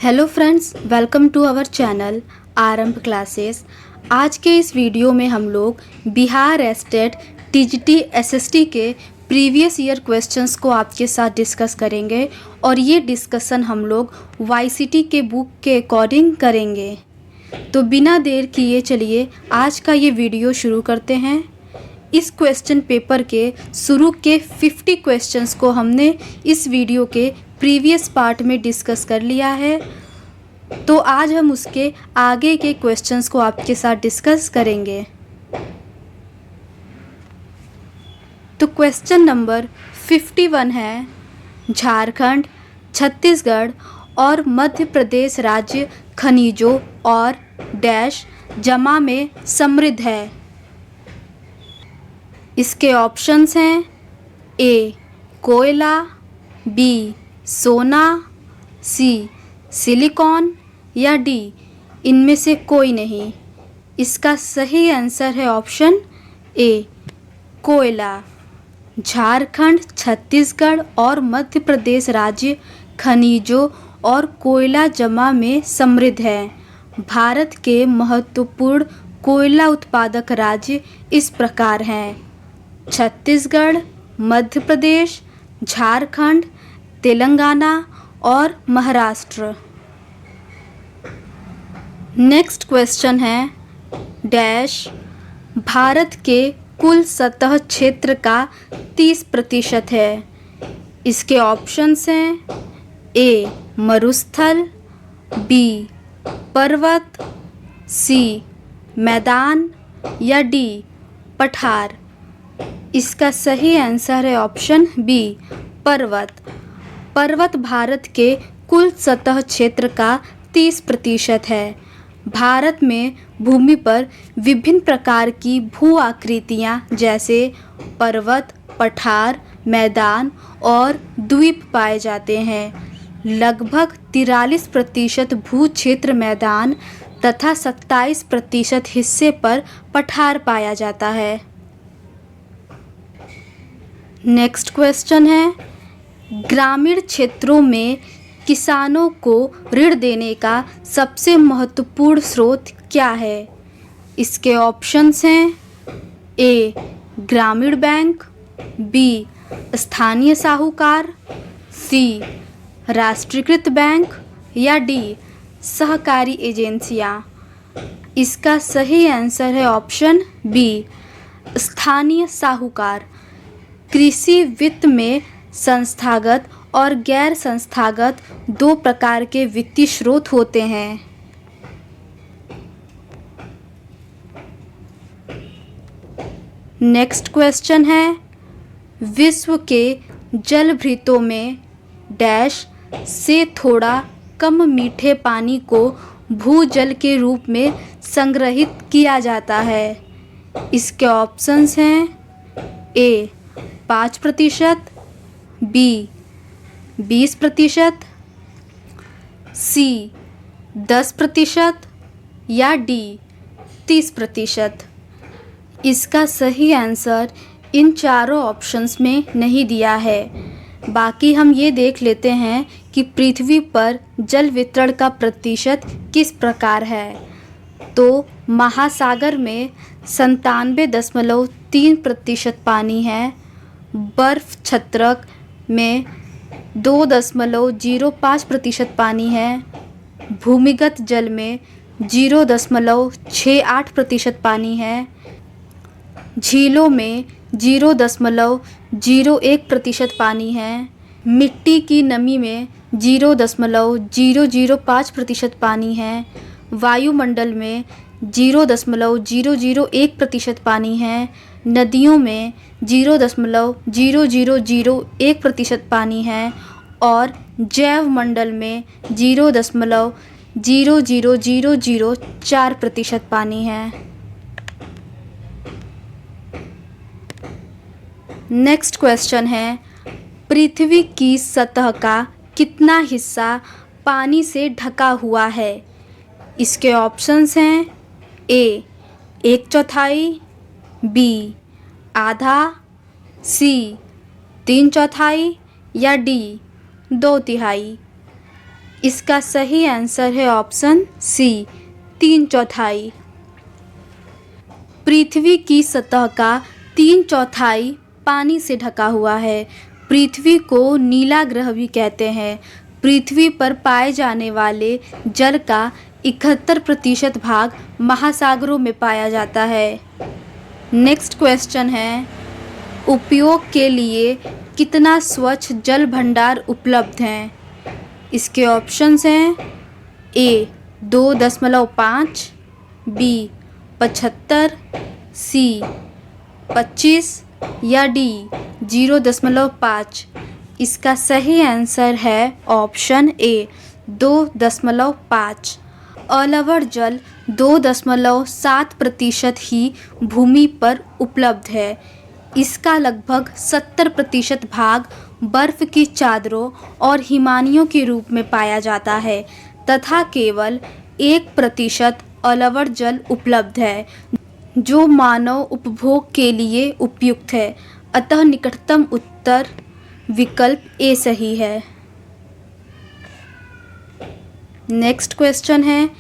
Hello friends, welcome to our channel Aarambh classes. आज के इस वीडियो में हम लोग बिहार स्टेट टीजीटी एसएसटी के प्रीवियस ईयर क्वेश्चंस को आपके साथ डिस्कस करेंगे और ये डिस्कशन हम लोग वाईसीटी के बुक के अकॉर्डिंग करेंगे। तो बिना देर किए चलिए आज का ये वीडियो शुरू करते हैं। इस क्वेश्चन पेपर के शुरू के 50 क्वेश्चंस को हमने इस वीडियो के प्रीवियस पार्ट में डिस्कस कर लिया है। तो आज हम उसके आगे के क्वेश्चंस को आपके साथ डिस्कस करेंगे। तो क्वेश्चन नंबर 51 है, झारखंड, छत्तीसगढ़ और मध्य प्रदेश राज्य खनिजों और डैश जमा में समृद्ध है। इसके ऑप्शंस हैं ए कोयला, बी सोना, सी सिलिकॉन या डी इनमें से कोई नहीं। इसका सही आंसर है ऑप्शन ए कोयला। झारखंड, छत्तीसगढ़ और मध्य प्रदेश राज्य खनिजों और कोयला जमा में समृद्ध है। भारत के महत्वपूर्ण कोयला उत्पादक राज्य इस प्रकार हैं: छत्तीसगढ़, मध्य प्रदेश, झारखंड, तेलंगाना और महाराष्ट्र। नेक्स्ट क्वेश्चन है, डैश भारत के कुल सतह क्षेत्र का 30% है। इसके ऑप्शंस हैं ए मरुस्थल, बी पर्वत, सी मैदान या डी पठार। इसका सही आंसर है ऑप्शन बी पर्वत। पर्वत भारत के कुल सतह क्षेत्र का 30% है। भारत में भूमि पर विभिन्न प्रकार की भू आकृतियाँ जैसे पर्वत, पठार, मैदान और द्वीप पाए जाते हैं। लगभग 43% भू क्षेत्र मैदान तथा 27% हिस्से पर पठार पाया जाता है। नेक्स्ट क्वेश्चन है, ग्रामीण क्षेत्रों में किसानों को ऋण देने का सबसे महत्वपूर्ण स्रोत क्या है? इसके ऑप्शंस हैं ए ग्रामीण बैंक, बी स्थानीय साहूकार, सी राष्ट्रीयकृत बैंक या डी सहकारी एजेंसियां। इसका सही आंसर है ऑप्शन बी स्थानीय साहूकार। कृषि वित्त में संस्थागत और गैर संस्थागत दो प्रकार के वित्तीय स्रोत होते हैं। नेक्स्ट क्वेश्चन है, विश्व के जलभृतों में डैश से थोड़ा कम मीठे पानी को भूजल के रूप में संग्रहित किया जाता है। इसके ऑप्शंस हैं ए 5%, बी 20%, सी 10% या डी 30%। इसका सही आंसर इन चारों ऑप्शंस में नहीं दिया है। बाकी हम ये देख लेते हैं कि पृथ्वी पर जल वितरण का प्रतिशत किस प्रकार है। तो महासागर में 97.3% पानी है, बर्फ छत्रक में 2.05% पानी है, भूमिगत जल में 0.68% पानी है, झीलों में 0.01% पानी है, मिट्टी की नमी में 0.005% पानी है, वायुमंडल में 0.0001% पानी है, नदियों में 0.0001% पानी है और जैव मंडल में 0.00004% पानी है। नेक्स्ट क्वेश्चन है, पृथ्वी की सतह का कितना हिस्सा पानी से ढका हुआ है? इसके ऑप्शंस हैं ए 1/4, बी आधा, सी 3/4 या डी 2/3। इसका सही आंसर है ऑप्शन सी 3/4। पृथ्वी की सतह का 3/4 पानी से ढका हुआ है। पृथ्वी को नीला ग्रह भी कहते हैं। पृथ्वी पर पाए जाने वाले जल का 71% भाग महासागरों में पाया जाता है। नेक्स्ट क्वेश्चन है, उपयोग के लिए कितना स्वच्छ जल भंडार उपलब्ध हैं? इसके ऑप्शंस हैं ए 2.5, बी 75, सी 25 या डी 0.5। इसका सही आंसर है ऑप्शन ए 2.5। अलवड़ जल 2.7% ही भूमि पर उपलब्ध है। इसका लगभग 70% भाग बर्फ की चादरों और हिमानियों के रूप में पाया जाता है तथा केवल 1% अलवड़ जल उपलब्ध है जो मानव उपभोग के लिए उपयुक्त है। अतः निकटतम उत्तर विकल्प ए सही है। नेक्स्ट क्वेश्चन है,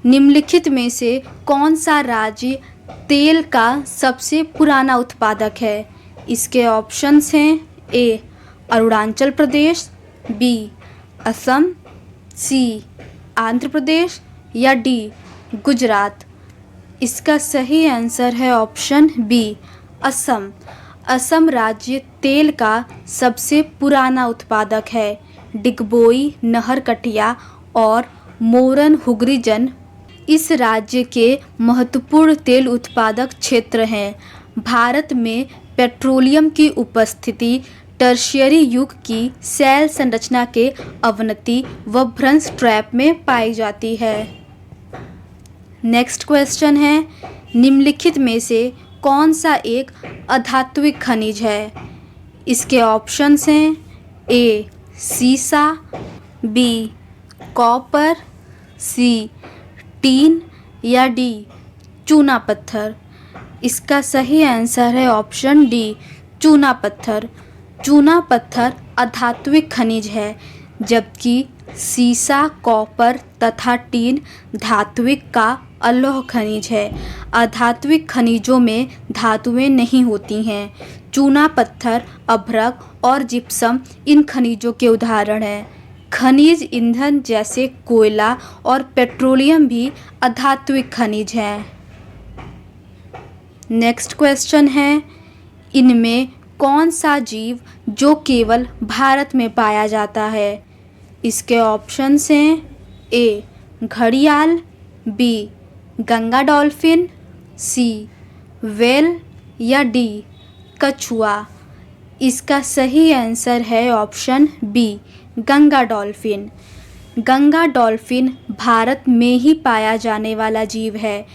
निम्नलिखित में से कौन सा राज्य तेल का सबसे पुराना उत्पादक है? इसके ऑप्शंस हैं ए अरुणाचल प्रदेश, बी असम, सी आंध्र प्रदेश या डी गुजरात। इसका सही आंसर है ऑप्शन बी असम। असम राज्य तेल का सबसे पुराना उत्पादक है। डिगबोई, नहरकटिया और मोरन हुगरी जन इस राज्य के महत्वपूर्ण तेल उत्पादक क्षेत्र हैं। भारत में पेट्रोलियम की उपस्थिति टर्शियरी युग की शैल संरचना के अवनति व भ्रंश ट्रैप में पाई जाती है। नेक्स्ट क्वेश्चन है, निम्नलिखित में से कौन सा एक अधात्विक खनिज है? इसके ऑप्शंस हैं ए सीसा, बी कॉपर, सी टीन या डी चूना पत्थर। इसका सही आंसर है ऑप्शन डी चूना पत्थर। चूना पत्थर अधात्विक खनिज है जबकि सीसा, कॉपर तथा टीन धात्विक का अलोह खनिज है। अधात्विक खनिजों में धातुएं नहीं होती हैं। चूना पत्थर, अभ्रक और जिप्सम इन खनिजों के उदाहरण हैं। खनिज ईंधन जैसे कोयला और पेट्रोलियम भी अधात्विक खनिज हैं। नेक्स्ट क्वेश्चन है, इनमें कौन सा जीव जो केवल भारत में पाया जाता है? इसके ऑप्शंस हैं ए घड़ियाल, B Ganga dolphin, C whale या डी कछुआ। इसका सही आंसर है option B Ganga dolphin. Ganga dolphin Bharat में ही पाया जाने वाला जीव है।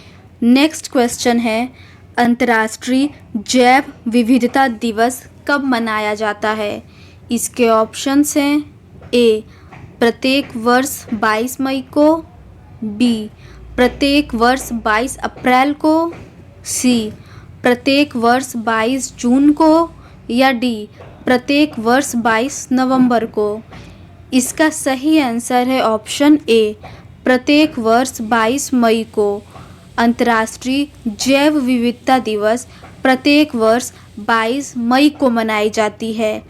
नेक्स्ट क्वेश्चन है, अंतर्राष्ट्रीय जैव विविधता दिवस कब मनाया जाता है? इसके ऑप्शंस हैं ए प्रत्येक वर्ष 22 मई को, बी प्रत्येक वर्ष 22 अप्रैल को, सी प्रत्येक वर्ष 22 जून को या डी प्रत्येक वर्ष 22 नवंबर को। इसका सही आंसर है ऑप्शन ए प्रत्येक वर्ष 22 मई को। अंतर्राष्ट्रीय जैव विविधता दिवस प्रत्येक वर्ष 22 मई को मनाई जाती है।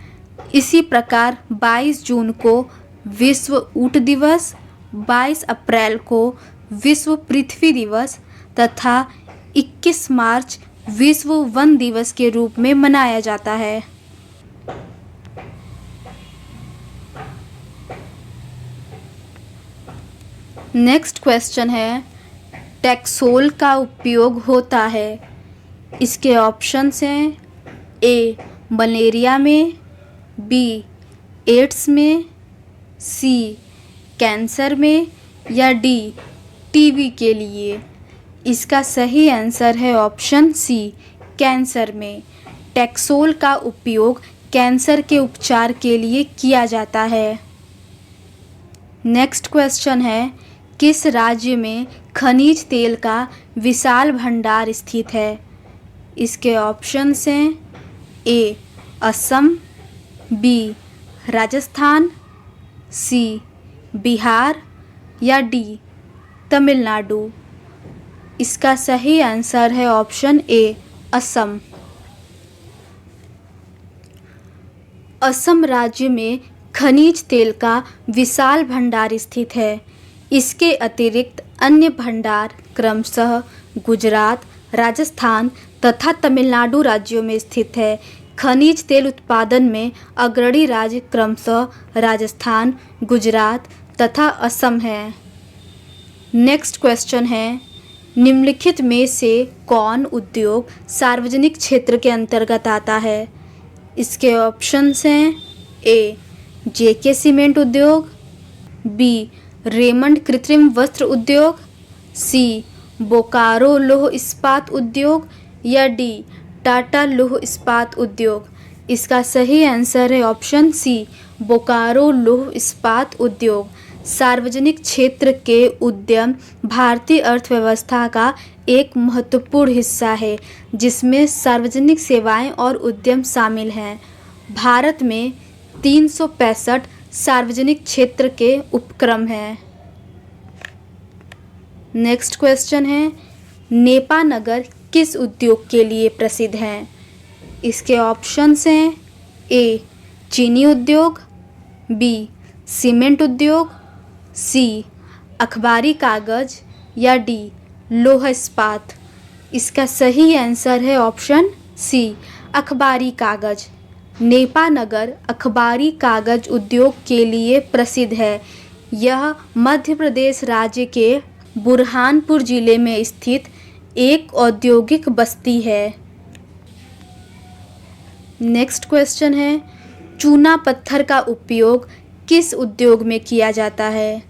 इसी प्रकार 22 जून को विश्व ऊँट दिवस, 22 अप्रैल को विश्व पृथ्वी दिवस तथा 21 मार्च विश्व वन दिवस के रूप में मनाया जाता है। नेक्स्ट क्वेश्चन है, टैक्सोल का उपयोग होता है। इसके ऑप्शंस हैं ए मलेरिया में, बी एड्स में, सी कैंसर में या डी टीबी के लिए। इसका सही आंसर है ऑप्शन सी कैंसर में। टैक्सोल का उपयोग कैंसर के उपचार के लिए किया जाता है। नेक्स्ट क्वेश्चन है, किस राज्य में खनिज तेल का विशाल भंडार स्थित है? इसके ऑप्शंस हैं ए असम, बी राजस्थान, सी बिहार या डी तमिलनाडु। इसका सही आंसर है ऑप्शन ए असम। असम राज्य में खनिज तेल का विशाल भंडार स्थित है। इसके अतिरिक्त अन्य भंडार क्रमशः गुजरात, राजस्थान तथा तमिलनाडु राज्यों में स्थित है। खनिज तेल उत्पादन में अग्रणी राज्य क्रमशः राजस्थान, गुजरात तथा असम है। नेक्स्ट क्वेश्चन है, निम्नलिखित में से कौन उद्योग सार्वजनिक क्षेत्र के अंतर्गत आता है? इसके ऑप्शंस हैं ए जेके सीमेंट उद्योग, बी रेमंड कृत्रिम वस्त्र उद्योग, सी बोकारो लौह इस्पात उद्योग या डी टाटा लौह इस्पात उद्योग। इसका सही आंसर है ऑप्शन सी बोकारो लौह इस्पात उद्योग। सार्वजनिक क्षेत्र के उद्यम भारतीय अर्थव्यवस्था का एक महत्वपूर्ण हिस्सा है, जिसमें सार्वजनिक सेवाएं और उद्यम शामिल हैं। भारत में 365 सार्वजनिक क्षेत्र के उपक्रम हैं। नेक्स्ट क्वेश्चन है, नेपा नगर किस उद्योग के लिए प्रसिद्ध है? इसके ऑप्शंस हैं ए चीनी उद्योग, बी सीमेंट उद्योग, सी अखबारी कागज या डी लौह इस्पात। इसका सही आंसर है ऑप्शन सी अखबारी कागज। नेपा नगर अखबारी कागज उद्योग के लिए प्रसिद्ध है। यह मध्य प्रदेश राज्य के बुरहानपुर जिले में स्थित एक औद्योगिक बस्ती है। नेक्स्ट क्वेश्चन है, चूना पत्थर का उपयोग किस उद्योग में किया जाता है?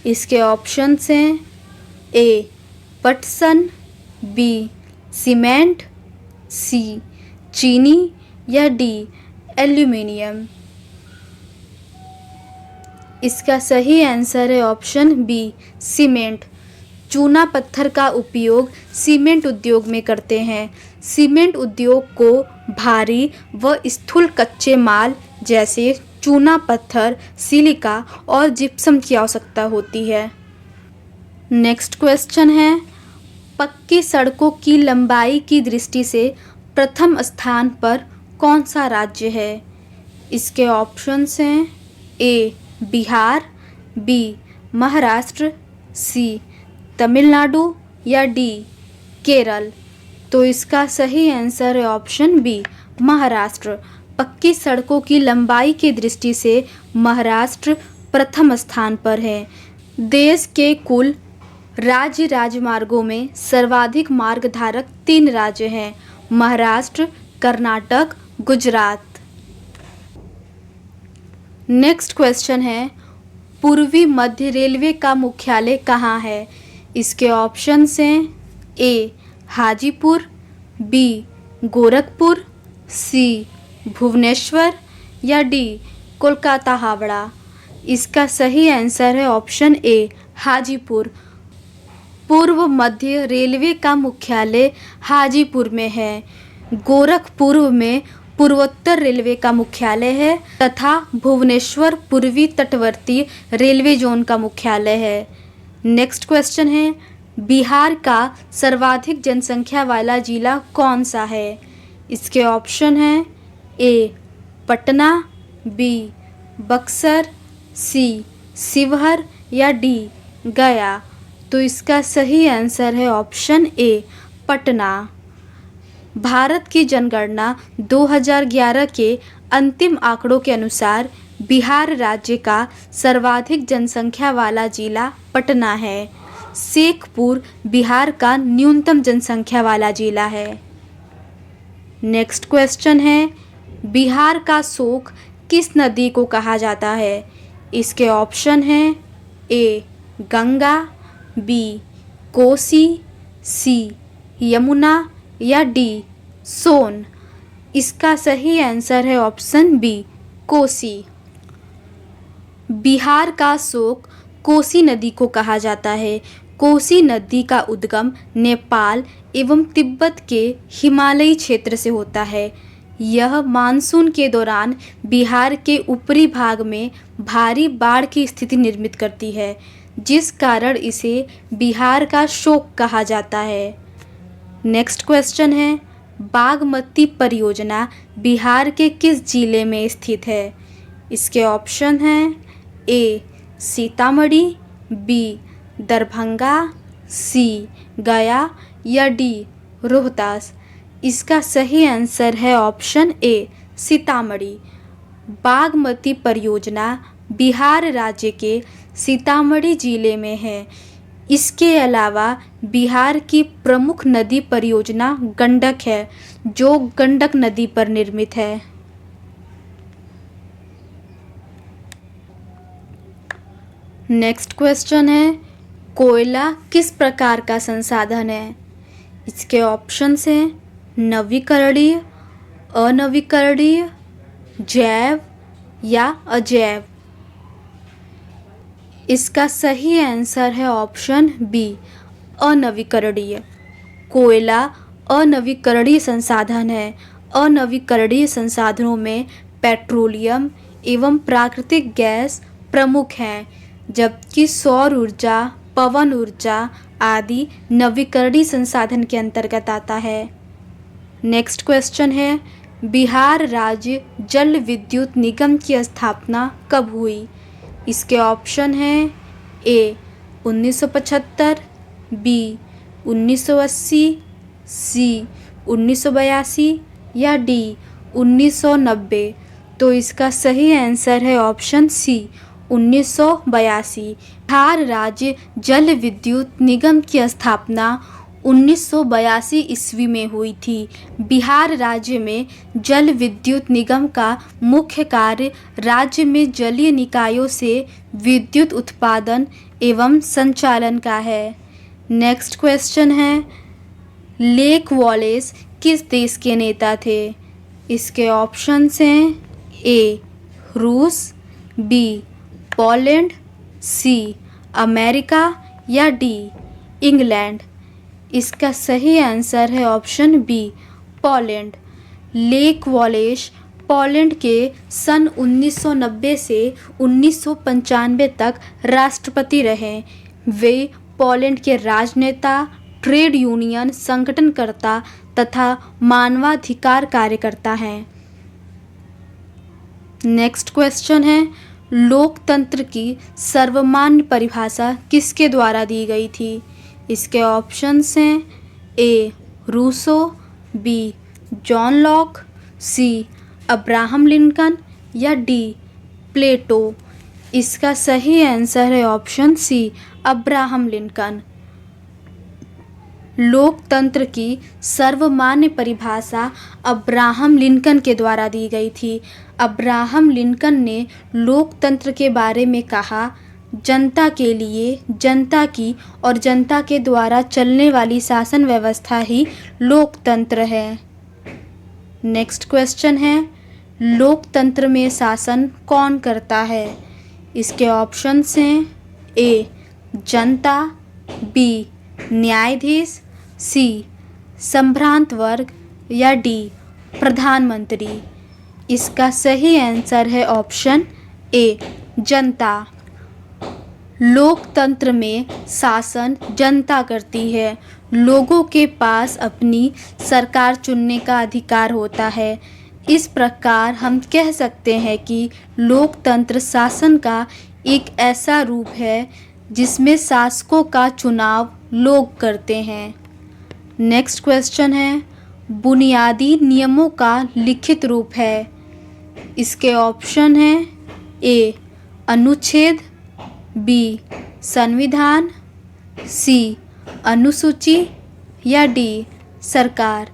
इसके ऑप्शंस हैं ए पटसन, बी सीमेंट, सी चीनी या डी एल्यूमिनियम। इसका सही आंसर है ऑप्शन बी सीमेंट। चूना पत्थर का उपयोग सीमेंट उद्योग में करते हैं। सीमेंट उद्योग को भारी व स्थूल कच्चे माल जैसे चूना पत्थर, सिलिका और जिप्सम की आवश्यकता होती है। नेक्स्ट क्वेश्चन है, पक्की सड़कों की लंबाई की दृष्टि से प्रथम स्थान पर कौन सा राज्य है? इसके ऑप्शंस हैं ए बिहार, बी महाराष्ट्र, सी तमिलनाडु या डी केरल। तो इसका सही आंसर है ऑप्शन बी महाराष्ट्र। पक्की सड़कों की लंबाई की दृष्टि से महाराष्ट्र प्रथम स्थान पर है। देश के कुल राज्य राजमार्गों में सर्वाधिक मार्गधारक 3 राज्य हैं, महाराष्ट्र, कर्नाटक, गुजरात। नेक्स्ट क्वेश्चन है, पूर्वी मध्य रेलवे का मुख्यालय कहाँ है? इसके ऑप्शंस हैं ए हाजीपुर, बी गोरखपुर, सी भुवनेश्वर या डी कोलकाता हावड़ा। इसका सही आंसर है ऑप्शन ए हाजीपुर। पूर्व मध्य रेलवे का मुख्यालय हाजीपुर में है। गोरखपुर में पूर्वोत्तर रेलवे का मुख्यालय है तथा भुवनेश्वर पूर्वी तटवर्ती रेलवे जोन का मुख्यालय है। नेक्स्ट क्वेश्चन है, बिहार का सर्वाधिक जनसंख्या वाला जिला कौन सा है? इसके ऑप्शन हैं ए पटना, बी बक्सर, सी शिवहर या डी गया। तो इसका सही आंसर है ऑप्शन ए पटना। भारत की जनगणना 2011 के अंतिम आंकड़ों के अनुसार बिहार राज्य का सर्वाधिक जनसंख्या वाला जिला पटना है। शेखपुर बिहार का न्यूनतम जनसंख्या वाला जिला है। नेक्स्ट क्वेश्चन है, बिहार का शोक किस नदी को कहा जाता है? इसके ऑप्शन हैं ए गंगा, बी कोसी, सी यमुना या डी सोन। इसका सही आंसर है ऑप्शन बी कोसी। बिहार का शोक कोसी नदी को कहा जाता है। कोसी नदी का उद्गम नेपाल एवं तिब्बत के हिमालयी क्षेत्र से होता है। यह मानसून के दौरान बिहार के ऊपरी भाग में भारी बाढ़ की स्थिति निर्मित करती है, जिस कारण इसे बिहार का शोक कहा जाता है। नेक्स्ट क्वेश्चन है, बागमती परियोजना बिहार के किस जिले में स्थित है? इसके ऑप्शन हैं ए सीतामढ़ी, बी दरभंगा, सी गया या डी रोहतास। इसका सही आंसर है ऑप्शन ए सीतामढ़ी। बागमती परियोजना बिहार राज्य के सीतामढ़ी जिले में है। इसके अलावा बिहार की प्रमुख नदी परियोजना गंडक है, जो गंडक नदी पर निर्मित है। नेक्स्ट क्वेश्चन है, कोयला किस प्रकार का संसाधन है? इसके ऑप्शंस हैं नवीकरणीय, अनवीकरणीय, जैव या अजैव। इसका सही आंसर है ऑप्शन बी अनवीकरणीय। कोयला अनवीकरणीय संसाधन है। अनवीकरणीय संसाधनों में पेट्रोलियम एवं प्राकृतिक गैस प्रमुख हैं, जबकि सौर ऊर्जा, पवन ऊर्जा आदि नवीकरणीय संसाधन के अंतर्गत आता है। नेक्स्ट क्वेश्चन है, बिहार राज्य जल विद्युत निगम की स्थापना कब हुई? इसके ऑप्शन हैं ए 1975, बी 1980, सी 1982 या डी 1990। तो इसका सही आंसर है ऑप्शन सी 1982। बिहार राज्य जल विद्युत निगम की स्थापना 1982 ईस्वी में हुई थी। बिहार राज्य में जल विद्युत निगम का मुख्य कार्य राज्य में जलीय निकायों से विद्युत उत्पादन एवं संचालन का है। नेक्स्ट क्वेश्चन है, लेक वॉलेस किस देश के नेता थे? इसके ऑप्शंस हैं ए रूस, बी पोलैंड, सी अमेरिका या डी इंग्लैंड। इसका सही आंसर है option B Poland. Lech Walesa Poland के सन 1990 से 1995 तक राष्ट्रपति रहे। वे पोलैंड के राजनेता, ट्रेड यूनियन संगठनकर्ता तथा मानवाधिकार कार्यकर्ता हैं। नेक्स्ट क्वेश्चन है, लोकतंत्र की सर्वमान्य परिभाषा किसके द्वारा दी गई थी? इसके ऑप्शंस हैं ए रूसो, बी जॉन लॉक, सी अब्राहम लिंकन या डी प्लेटो। इसका सही आंसर है ऑप्शन सी अब्राहम लिंकन। लोकतंत्र की सर्वमान्य परिभाषा अब्राहम लिंकन के द्वारा दी गई थी। अब्राहम लिंकन ने लोकतंत्र के बारे में कहा, जनता के लिए, जनता की और जनता के द्वारा चलने वाली शासन व्यवस्था ही लोकतंत्र है। नेक्स्ट क्वेश्चन है, लोकतंत्र में शासन कौन करता है? इसके ऑप्शंस हैं ए जनता, बी न्यायाधीश, सी संभ्रांत वर्ग या डी प्रधानमंत्री। इसका सही आंसर है ऑप्शन ए जनता। लोकतंत्र में शासन जनता करती है। लोगों के पास अपनी सरकार चुनने का अधिकार होता है। इस प्रकार हम कह सकते हैं कि लोकतंत्र शासन का एक ऐसा रूप है जिसमें शासकों का चुनाव लोग करते हैं। नेक्स्ट क्वेश्चन है, बुनियादी नियमों का लिखित रूप है। इसके ऑप्शन हैं ए अनुच्छेद, बी संविधान, सी अनुसूची या डी सरकार।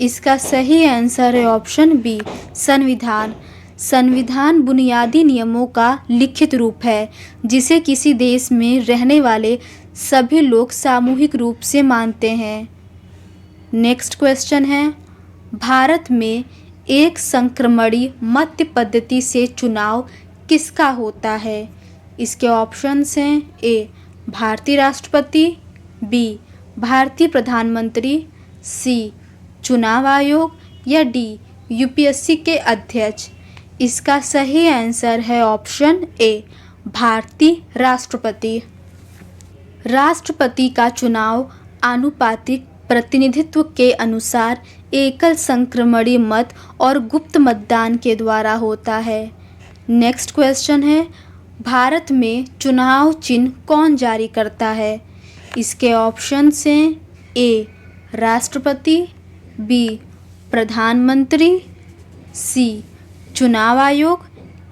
इसका सही आंसर है ऑप्शन बी संविधान। संविधान बुनियादी नियमों का लिखित रूप है जिसे किसी देश में रहने वाले सभी लोग सामूहिक रूप से मानते हैं। नेक्स्ट क्वेश्चन है, भारत में एक संक्रमणीय मत पद्धति से चुनाव किसका होता है? इसके ऑप्शंस हैं ए भारतीय राष्ट्रपति, बी भारतीय प्रधानमंत्री, सी चुनाव आयोग या डी यूपीएससी के अध्यक्ष? इसका सही आंसर है ऑप्शन ए, भारतीय राष्ट्रपति। राष्ट्रपति का चुनाव आनुपातिक प्रतिनिधित्व के अनुसार एकल संक्रमणीय मत और गुप्त मतदान के द्वारा होता है। नेक्स्ट क्वेश्चन है, भारत में चुनाव चिन्ह कौन जारी करता है? इसके ऑप्शंस हैं ए, राष्ट्रपति, बी, प्रधानमंत्री, सी, चुनाव आयोग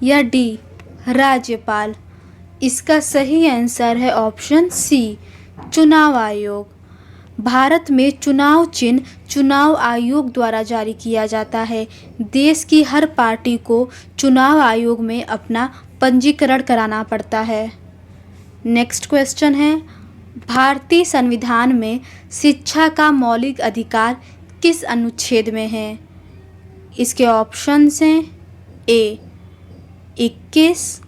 या डी, राज्यपाल। इसका सही आंसर है ऑप्शन सी, चुनाव आयोग। भारत में चुनाव चिन्ह चुनाव आयोग द्वारा जारी किया जाता है। देश की हर पार्टी को चुनाव आयोग में अपना पंजीकरण कराना पड़ता है। नेक्स्ट क्वेश्चन है, भारतीय संविधान में शिक्षा का मौलिक अधिकार किस अनुच्छेद में है? इसके ऑप्शंस हैं ए, 21,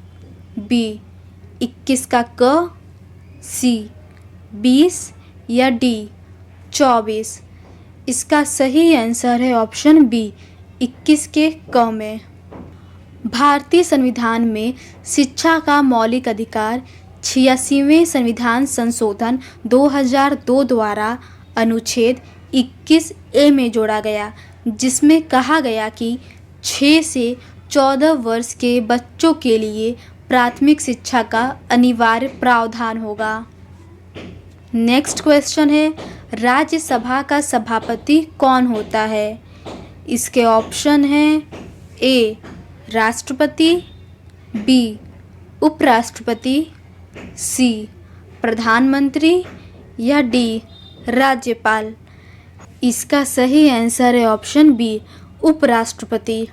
बी, 21 का क, सी, 20 या डी, 24। इसका सही आंसर है ऑप्शन बी, 21 के क में। भारतीय संविधान में शिक्षा का मौलिक अधिकार 86वें संविधान संशोधन 2002 द्वारा अनुच्छेद 21 ए में जोड़ा गया, जिसमें कहा गया कि 6 से 14 वर्ष के बच्चों के लिए प्राथमिक शिक्षा का अनिवार्य प्रावधान होगा। नेक्स्ट क्वेश्चन है, राज्यसभा का सभापति कौन होता है? इसके ऑप्शन हैं ए, राष्ट्रपति, बी, उपराष्ट्रपति, सी, प्रधानमंत्री या डी, राज्यपाल। इसका सही आंसर है ऑप्शन बी, उपराष्ट्रपति।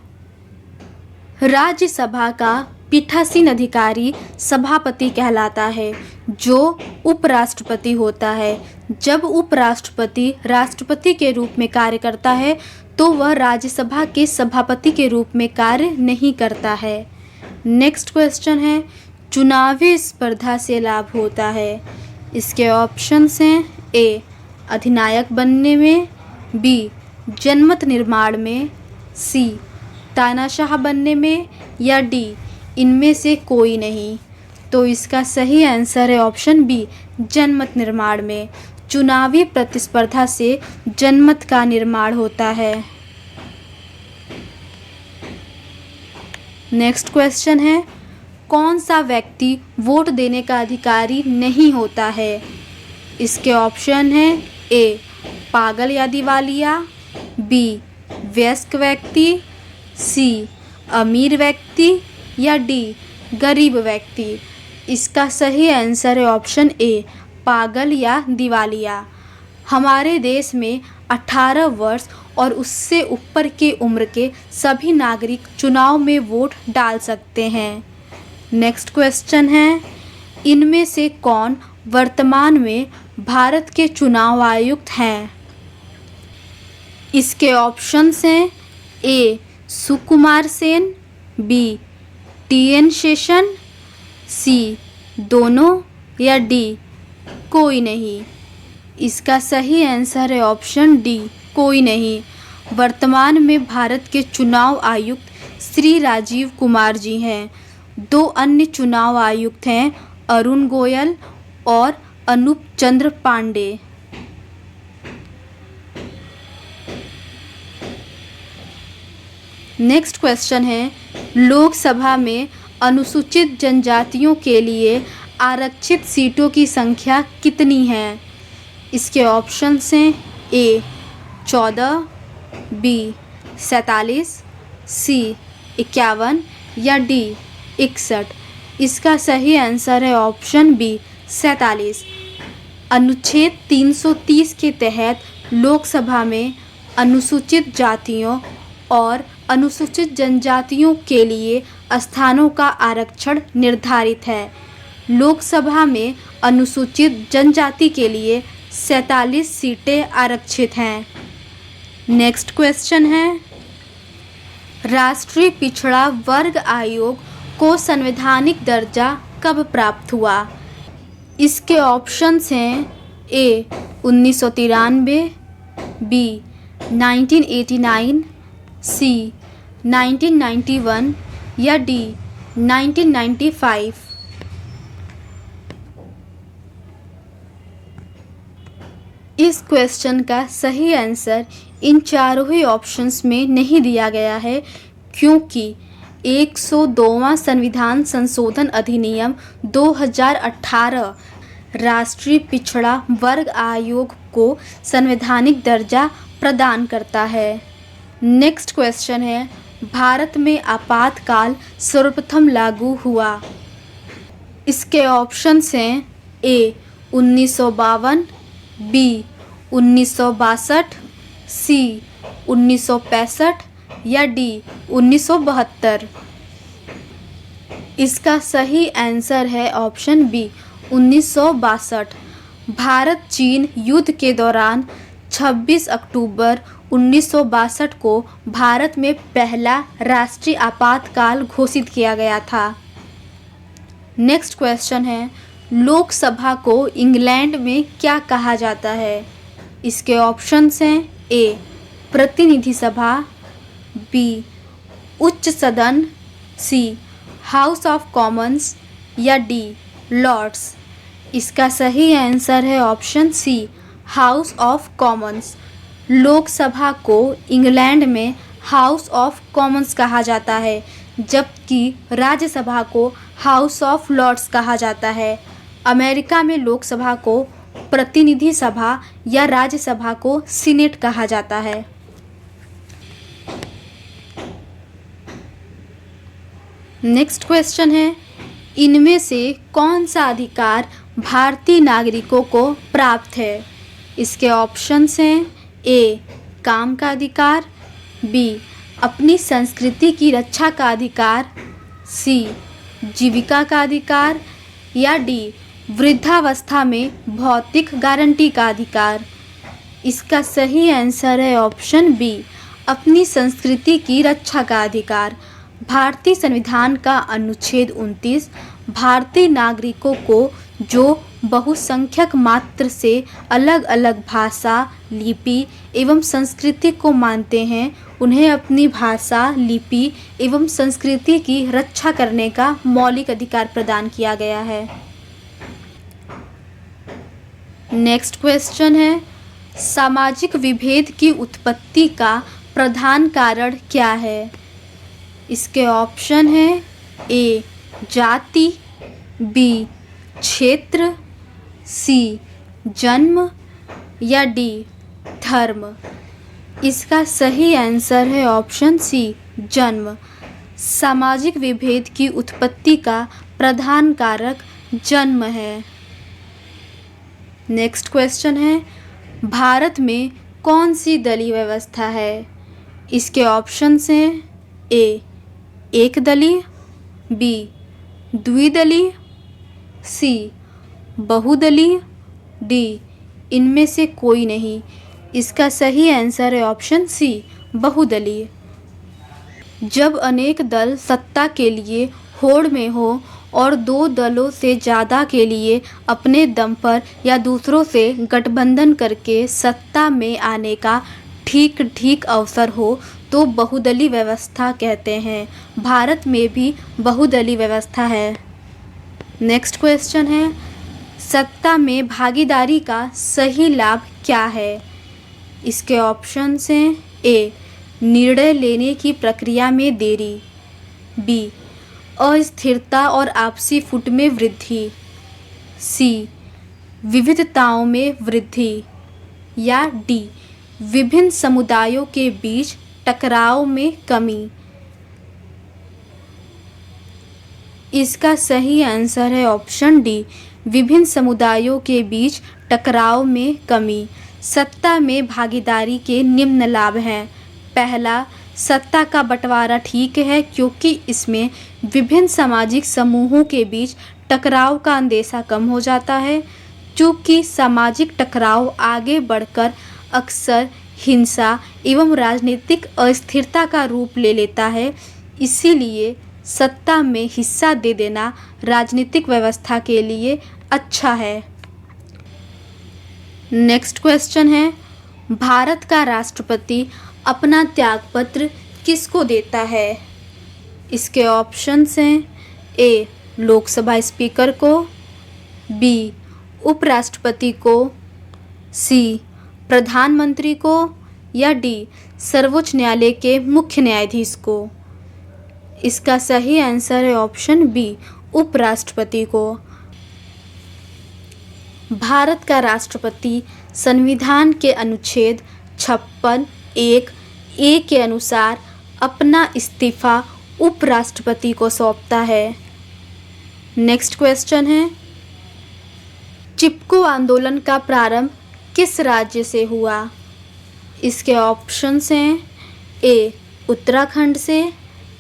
राज्यसभा का पीठासीन अधिकारी सभापति कहलाता है, जो उपराष्ट्रपति होता है। जब उपराष्ट्रपति राष्ट्रपति के रूप में कार्य करता है तो वह राज्यसभा के सभापति के रूप में कार्य नहीं करता है। नेक्स्ट क्वेश्चन है, चुनावी स्पर्धा से लाभ होता है? इसके ऑप्शंस हैं ए, अधिनायक बनने में, बी, जनमत निर्माण में, सी, तानाशाह बनने में या डी, इनमें से कोई नहीं। तो इसका सही आंसर है ऑप्शन बी, जनमत निर्माण में। चुनावी प्रतिस्पर्धा से जनमत का निर्माण होता है। नेक्स्ट क्वेश्चन है, कौन सा व्यक्ति वोट देने का अधिकारी नहीं होता है? इसके ऑप्शन हैं ए, पागल या दिवालिया, बी, वयस्क व्यक्ति, सी, अमीर व्यक्ति या डी, गरीब व्यक्ति। इसका सही आंसर है ऑप्शन ए, पागल या दिवालिया। हमारे देश में 18 वर्ष और उससे ऊपर के उम्र के सभी नागरिक चुनाव में वोट डाल सकते हैं। नेक्स्ट क्वेश्चन है, इनमें से कौन वर्तमान में भारत के चुनाव आयुक्त हैं? इसके ऑप्शंस हैं ए, सुकुमार सेन, बी, टी.एन. शेषन, सी, दोनों या डी, कोई नहीं। इसका सही आंसर है ऑप्शन डी, कोई नहीं। वर्तमान में भारत के चुनाव आयुक्त श्री राजीव कुमार जी हैं। 2 अन्य चुनाव आयुक्त हैं, अरुण गोयल और अनूप चंद्र पांडे। नेक्स्ट क्वेश्चन है, लोकसभा में अनुसूचित जनजातियों के लिए आरक्षित सीटों की संख्या कितनी है? इसके ऑप्शंस हैं ए, 14, बी, 47, सी, 51 या डी, 61। इसका सही आंसर है ऑप्शन बी, 47। अनुच्छेद 330 के तहत लोकसभा में अनुसूचित जातियों और अनुसूचित जनजातियों के लिए स्थानों का आरक्षण निर्धारित है। लोकसभा में अनुसूचित जनजाति के लिए 47 सीटें आरक्षित हैं। नेक्स्ट क्वेश्चन है, राष्ट्रीय पिछड़ा वर्ग आयोग को संवैधानिक दर्जा कब प्राप्त हुआ? इसके ऑप्शंस हैं ए, 1993, बी, 1989, सी 1991 या डी 1995। इस क्वेश्चन का सही आंसर इन चारों ही ऑप्शंस में नहीं दिया गया है, क्योंकि 102वां संविधान संशोधन अधिनियम 2018 राष्ट्रीय पिछड़ा वर्ग आयोग को संवैधानिक दर्जा प्रदान करता है। नेक्स्ट क्वेश्चन है, भारत में आपातकाल सर्वप्रथम लागू हुआ। इसके ऑप्शंस हैं ए 1952, बी 1962, सी 1965 या डी 1972। इसका सही आंसर है ऑप्शन बी 1962। भारत चीन युद्ध के दौरान 26 अक्टूबर 1962 को भारत में पहला राष्ट्रीय आपातकाल घोषित किया गया था। नेक्स्ट क्वेश्चन है, लोकसभा को इंग्लैंड में क्या कहा जाता है? इसके ऑप्शंस हैं ए प्रतिनिधि सभा, बी उच्च सदन, सी हाउस ऑफ कॉमन्स या डी लॉर्ड्स। इसका सही आंसर है option C House of Commons. Lok Sabha को इंग्लैंड में हाउस ऑफ कॉमन्स कहा जाता है, जबकि राज्यसभा को हाउस ऑफ लॉर्ड्स कहा जाता है। अमेरिका में लोकसभा को प्रतिनिधि सभा या राज्यसभा को सीनेट कहा जाता है। नेक्स्ट क्वेश्चन है, इनमें से कौन सा अधिकार भारतीय नागरिकों को प्राप्त है? इसके ऑप्शंस हैं ए काम का अधिकार, बी अपनी संस्कृति की रक्षा का अधिकार, सी जीविका का अधिकार या डी वृद्धावस्था में भौतिक गारंटी का अधिकार। इसका सही आंसर है ऑप्शन बी अपनी संस्कृति की रक्षा का अधिकार। भारतीय संविधान का अनुच्छेद 29 भारतीय नागरिकों को जो बहुसंख्यक मात्र से अलग अलग भाषा, लिपि एवं संस्कृति को मानते हैं, उन्हें अपनी भाषा, लिपि एवं संस्कृति की रक्षा करने का मौलिक अधिकार प्रदान किया गया है। नेक्स्ट क्वेश्चन है, सामाजिक विभेद की उत्पत्ति का प्रधान कारण क्या है? इसके ऑप्शन हैं ए जाति, बी क्षेत्र, सी जन्म या डी धर्म। इसका सही आंसर है ऑप्शन सी जन्म। सामाजिक विभेद की उत्पत्ति का प्रधान कारक जन्म है। नेक्स्ट क्वेश्चन है, भारत में कौन सी दलीय व्यवस्था है? इसके ऑप्शंस हैं ए एक दलीय, बी द्विदलीय, सी बहुदलीय, डी इनमें से कोई नहीं। इसका सही आंसर है ऑप्शन सी बहुदलीय। जब अनेक दल सत्ता के लिए होड़ में हो और दो दलों से ज़्यादा के लिए अपने दम पर या दूसरों से गठबंधन करके सत्ता में आने का ठीक ठीक अवसर हो, तो बहुदलीय व्यवस्था कहते हैं। भारत में भी बहुदलीय व्यवस्था है। नेक्स्ट क्वेश्चन है, सत्ता में भागीदारी का सही लाभ क्या है? इसके ऑप्शंस हैं ए निर्णय लेने की प्रक्रिया में देरी, बी अस्थिरता और आपसी फुट में वृद्धि, सी विविधताओं में वृद्धि या डी विभिन्न समुदायों के बीच टकराव में कमी। इसका सही आंसर है ऑप्शन डी विभिन्न समुदायों के बीच टकराव में कमी। सत्ता में भागीदारी के निम्न लाभ हैं। पहला, सत्ता का बंटवारा ठीक है, क्योंकि इसमें विभिन्न सामाजिक समूहों के बीच टकराव का अंदेशा कम हो जाता है। चूँकि सामाजिक टकराव आगे बढ़कर अक्सर हिंसा एवं राजनीतिक अस्थिरता का रूप ले लेता है, इसीलिए सत्ता में हिस्सा दे देना राजनीतिक व्यवस्था के लिए अच्छा है। नेक्स्ट क्वेश्चन है, भारत का राष्ट्रपति अपना त्यागपत्र किसको देता है? इसके ऑप्शंस हैं ए लोकसभा स्पीकर को, बी उपराष्ट्रपति को, सी प्रधानमंत्री को या डी सर्वोच्च न्यायालय के मुख्य न्यायाधीश को। इसका सही आंसर है ऑप्शन बी उपराष्ट्रपति को। भारत का राष्ट्रपति संविधान के अनुच्छेद 56(1) ए के अनुसार अपना इस्तीफा उपराष्ट्रपति को सौंपता है। नेक्स्ट क्वेश्चन है, चिपको आंदोलन का प्रारंभ किस राज्य से हुआ? इसके ऑप्शंस हैं ए उत्तराखंड से,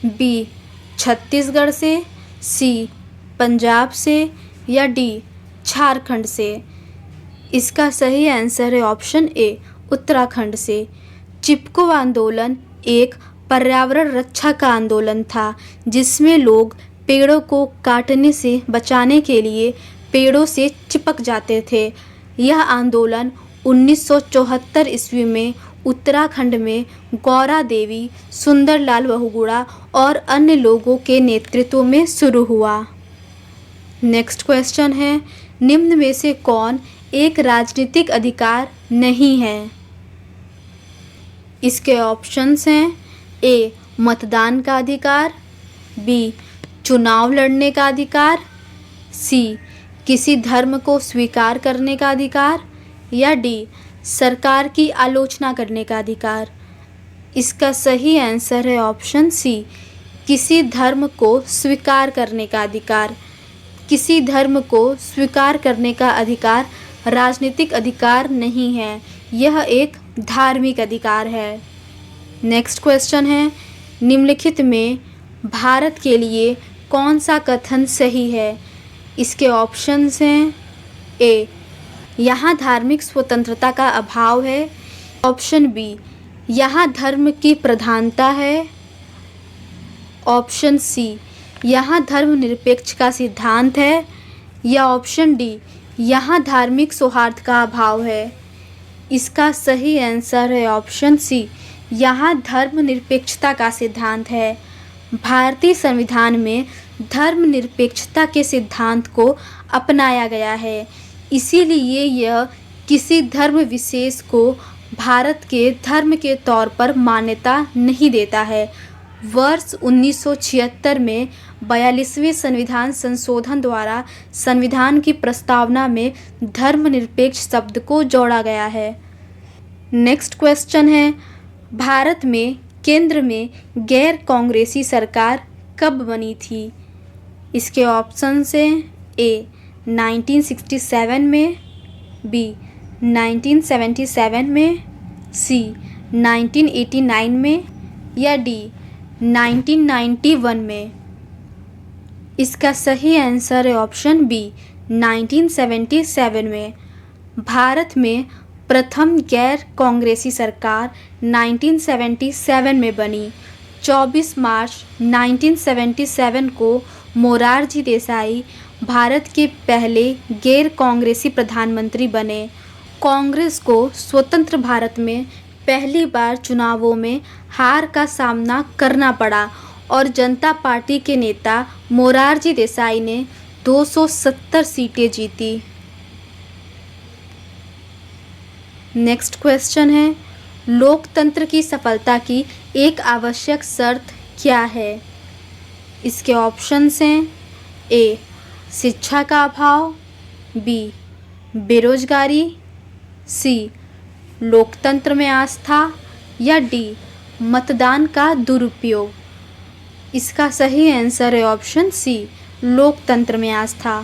बी छत्तीसगढ़ से, सी पंजाब से या डी झारखंड से। इसका सही आंसर है ऑप्शन ए उत्तराखंड से। चिपको आंदोलन एक पर्यावरण रक्षा का आंदोलन था जिसमें लोग पेड़ों को काटने से बचाने के लिए पेड़ों से चिपक जाते थे। यह आंदोलन 1974 ईस्वी में उत्तराखंड में गौरा देवी, सुंदरलाल बहुगुणा और अन्य लोगों के नेतृत्व में शुरू हुआ। नेक्स्ट क्वेश्चन है, निम्न में से कौन एक राजनीतिक अधिकार नहीं है? इसके ऑप्शंस हैं ए मतदान का अधिकार, बी चुनाव लड़ने का अधिकार, सी किसी धर्म को स्वीकार करने का अधिकार या डी सरकार की आलोचना करने का अधिकार। इसका सही आंसर है ऑप्शन सी किसी धर्म को स्वीकार करने का अधिकार। किसी धर्म को स्वीकार करने का अधिकार राजनीतिक अधिकार नहीं है, यह एक धार्मिक अधिकार है। नेक्स्ट क्वेश्चन है, निम्नलिखित में भारत के लिए कौन सा कथन सही है? इसके ऑप्शंस हैं ए यहाँ धार्मिक स्वतंत्रता का अभाव है, ऑप्शन बी यहाँ धर्म की प्रधानता है, ऑप्शन सी यहाँ धर्मनिरपेक्ष का सिद्धांत है या ऑप्शन डी यहाँ धार्मिक सौहार्द का अभाव है। इसका सही आंसर है ऑप्शन सी यहाँ धर्मनिरपेक्षता का सिद्धांत है। भारतीय संविधान में धर्मनिरपेक्षता के सिद्धांत को अपनाया गया है, इसीलिए यह किसी धर्म विशेष को भारत के धर्म के तौर पर मान्यता नहीं देता है। वर्ष 1976 में 42वें संविधान संशोधन द्वारा संविधान की प्रस्तावना में धर्मनिरपेक्ष शब्द को जोड़ा गया है। नेक्स्ट क्वेश्चन है, भारत में केंद्र में गैर कांग्रेसी सरकार कब बनी थी? इसके ऑप्शन हैं ए 1967 में, बी 1977 में, सी 1989 में या डी 1991 में। इसका सही आंसर है ऑप्शन बी 1977 में। भारत में प्रथम गैर कांग्रेसी सरकार 1977 में बनी। 24 मार्च 1977 को मोरारजी देसाई भारत के पहले गैर कांग्रेसी प्रधानमंत्री बने। कांग्रेस को स्वतंत्र भारत में पहली बार चुनावों में हार का सामना करना पड़ा और जनता पार्टी के नेता मोरारजी देसाई ने 270 सीटें जीती। नेक्स्ट क्वेश्चन है, लोकतंत्र की सफलता की एक आवश्यक शर्त क्या है? इसके ऑप्शंस हैं ए शिक्षा का अभाव, बी बेरोजगारी, सी लोकतंत्र में आस्था या डी मतदान का दुरुपयोग। इसका सही आंसर है ऑप्शन सी लोकतंत्र में आस्था।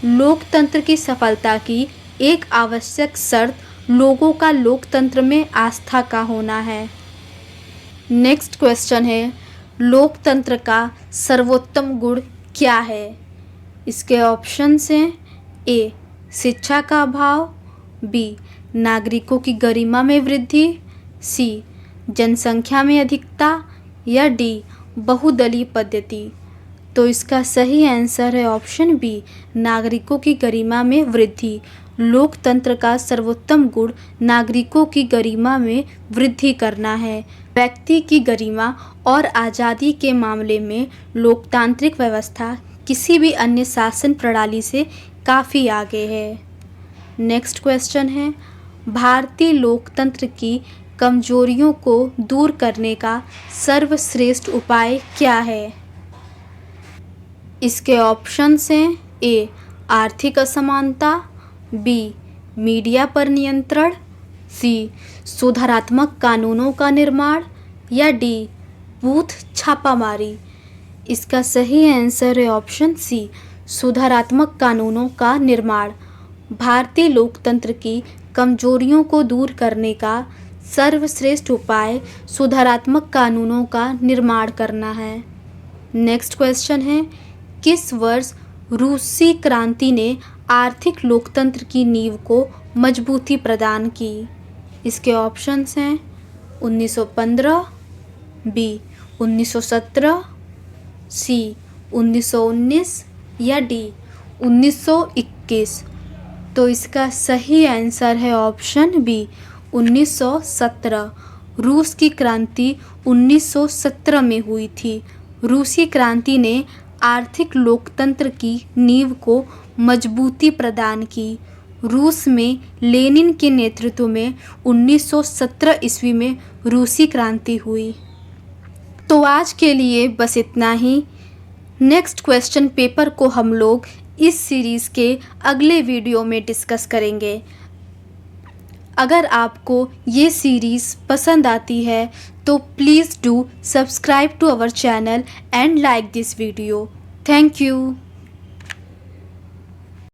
लोकतंत्र की सफलता की एक आवश्यक शर्त लोगों का लोकतंत्र में आस्था का होना है। नेक्स्ट क्वेश्चन है, लोकतंत्र का सर्वोत्तम गुण क्या है? इसके ऑप्शंस हैं ए शिक्षा का अभाव, बी नागरिकों की गरिमा में वृद्धि, सी जनसंख्या में अधिकता या डी बहुदलीय पद्धति। तो इसका सही आंसर है ऑप्शन बी नागरिकों की गरिमा में वृद्धि। लोकतंत्र का सर्वोत्तम गुण नागरिकों की गरिमा में वृद्धि करना है। व्यक्ति की गरिमा और आज़ादी के मामले में लोकतांत्रिक व्यवस्था किसी भी अन्य शासन प्रणाली से काफ़ी आगे है। नेक्स्ट क्वेश्चन है, भारतीय लोकतंत्र की कमजोरियों को दूर करने का सर्वश्रेष्ठ उपाय क्या है? इसके ऑप्शंस हैं ए आर्थिक असमानता, बी मीडिया पर नियंत्रण, सी सुधारात्मक कानूनों का निर्माण या डी बूथ छापामारी। इसका सही आंसर है ऑप्शन सी सुधारात्मक कानूनों का निर्माण। भारतीय लोकतंत्र की कमजोरियों को दूर करने का सर्वश्रेष्ठ उपाय सुधारात्मक कानूनों का निर्माण करना है। नेक्स्ट क्वेश्चन है, किस वर्ष रूसी क्रांति ने आर्थिक लोकतंत्र की नींव को मजबूती प्रदान की? इसके ऑप्शंस हैं 1915, बी 1917, सी 1919 या डी 1921। तो इसका सही आंसर है ऑप्शन बी 1917। रूस की क्रांति 1917 में हुई थी। रूसी क्रांति ने आर्थिक लोकतंत्र की नींव को मजबूती प्रदान की। रूस में लेनिन के नेतृत्व में 1917 ईस्वी में रूसी क्रांति हुई। तो आज के लिए बस इतना ही। नेक्स्ट क्वेश्चन पेपर को हम लोग इस सीरीज़ के अगले वीडियो में डिस्कस करेंगे। अगर आपको ये सीरीज़ पसंद आती है तो please do subscribe to our channel and like this video. Thank you.